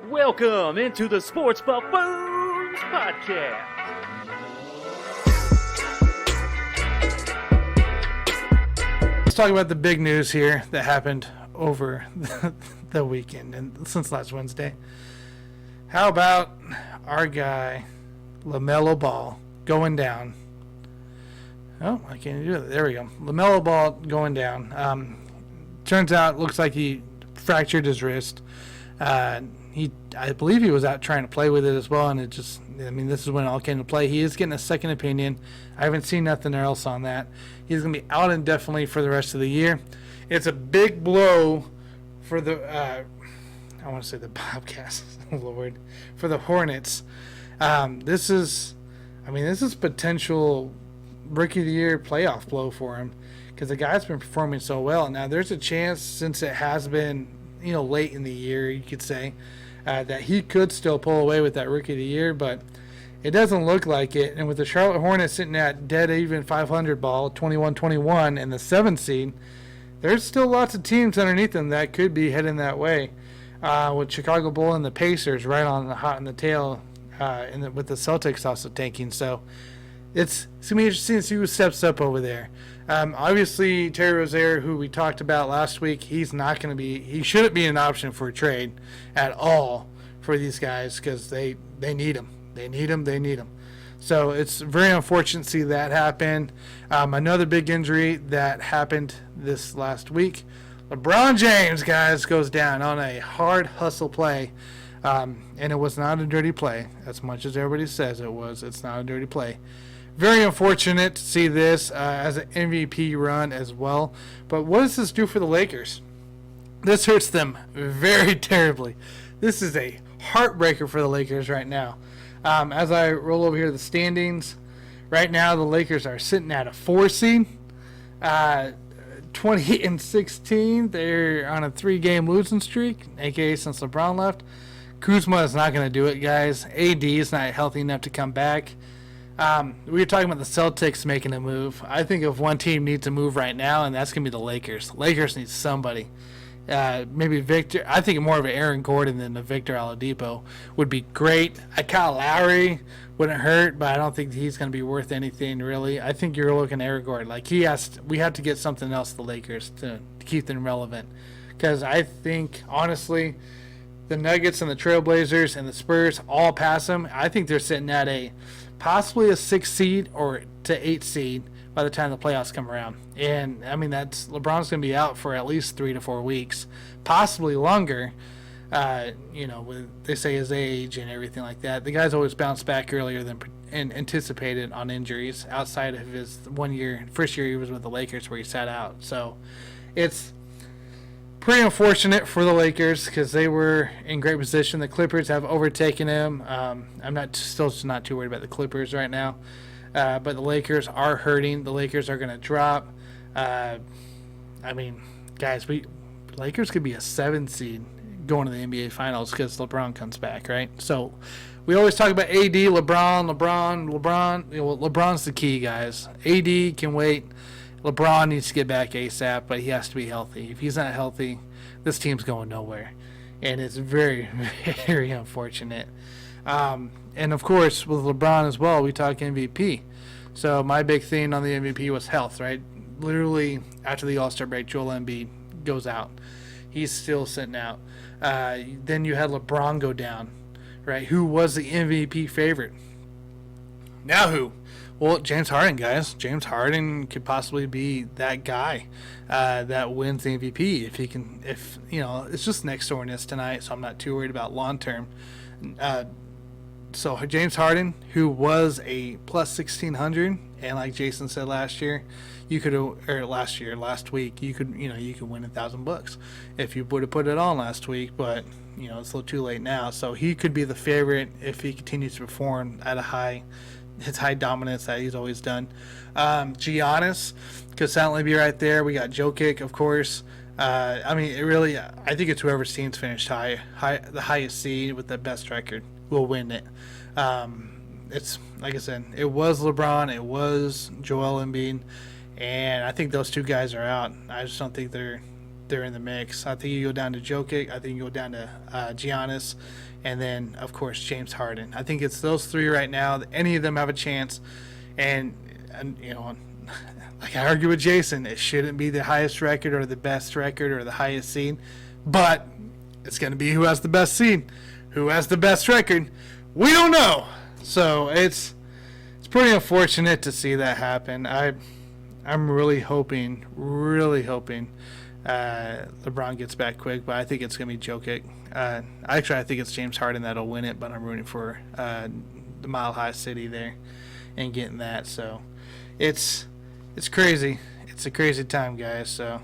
Welcome into the Sports Buffoons podcast. Let's talk about the big news here that happened over the weekend and since last Wednesday. How about our guy, LaMelo Ball, going down? Oh, I can't do it. There we go. LaMelo Ball going down. Turns out, looks like he fractured his wrist. I believe he was out trying to play with it as well, and this is when it all came to play. He is getting a second opinion. I haven't seen nothing else on that. He's going to be out indefinitely for the rest of the year. It's a big blow for the, I want to say the Bobcats, Lord, for the Hornets. This is potential Rookie of the Year playoff blow for him because the guy's been performing so well. Now, there's a chance, since it has been, late in the year, you could say, that he could still pull away with that Rookie of the Year, but it doesn't look like it. And with the Charlotte Hornets sitting at dead even 500 ball, 21-21, and the 7th seed, there's still lots of teams underneath them that could be heading that way. With Chicago Bulls and the Pacers right on the hot in the tail, with the Celtics also tanking. So it's going to be interesting to see who steps up over there. Obviously, Terry Rozier, who we talked about last week, he shouldn't be an option for a trade at all for these guys because they need him. They need him. So it's very unfortunate to see that happen. Another big injury that happened this last week. LeBron James, guys, goes down on a hard hustle play. And it was not a dirty play, as much as everybody says it was. It's not a dirty play. Very unfortunate to see this as an MVP run as well. But what does this do for the Lakers? This hurts them very terribly. This is a heartbreaker for the Lakers right now. As I roll over here to the standings, right now the Lakers are sitting at a 4 seed, 20-16. They're on a 3-game losing streak, aka since LeBron left. Kuzma is not going to do it, guys. AD is not healthy enough to come back. We were talking about the Celtics making a move. I think if one team needs a move right now, and that's going to be the Lakers. Lakers need somebody. Maybe Victor. I think more of an Aaron Gordon than a Victor Oladipo would be great. Kyle Lowry wouldn't hurt, but I don't think he's going to be worth anything, really. I think you're looking at Aaron Gordon. We have to get something else, the Lakers, to keep them relevant. Because I think, honestly, the Nuggets and the Trailblazers and the Spurs all pass them. I think they're sitting at possibly a 6 seed or to 8 seed by the time the playoffs come around. And, that's LeBron's going to be out for at least 3 to 4 weeks, possibly longer, with, they say, his age and everything like that. The guy's always bounced back earlier than anticipated on injuries outside of his first year he was with the Lakers where he sat out. So it's pretty unfortunate for the Lakers because they were in great position. The Clippers have overtaken them. I'm still not too worried about the Clippers right now. But the Lakers are hurting. The Lakers are going to drop. Guys, Lakers could be a 7 seed going to the NBA Finals because LeBron comes back, right? So we always talk about AD, LeBron. LeBron's the key, guys. AD can wait. LeBron needs to get back ASAP, but he has to be healthy. If he's not healthy, this team's going nowhere. And it's very, very unfortunate. And, of course, with LeBron as well, we talk MVP. So my big thing on the MVP was health, right? Literally, after the All-Star break, Joel Embiid goes out. He's still sitting out. Then you had LeBron go down, right? Who was the MVP favorite? Now who? Well, James Harden, guys. James Harden could possibly be that guy that wins the MVP it's just next doorness tonight, so I'm not too worried about long term. So James Harden, who was a plus 1,600, and like Jason said last week, you could win $1,000 if you would have put it on last week, but it's a little too late now. So he could be the favorite if he continues to perform at his high dominance that he's always done. Giannis could silently be right there. We got Jokic, of course. I think it's whoever's team's finished the highest seed with the best record will win it. It's like I said, it was LeBron, it was Joel Embiid, and I think those two guys are out. I just don't think they're there in the mix. I think you go down to Jokic. I think you go down to Giannis, and then of course James Harden. I think it's those three right now. Any of them have a chance, and you know, like I argue with Jason, it shouldn't be the highest record or the best record or the highest seed, but it's going to be who has the best seed, who has the best record. We don't know, so it's pretty unfortunate to see that happen. I'm really hoping LeBron gets back quick, but I think it's going to be Jokic. Actually, I think it's James Harden that'll win it, but I'm rooting for the Mile High City there and getting that. So it's crazy. It's a crazy time, guys. So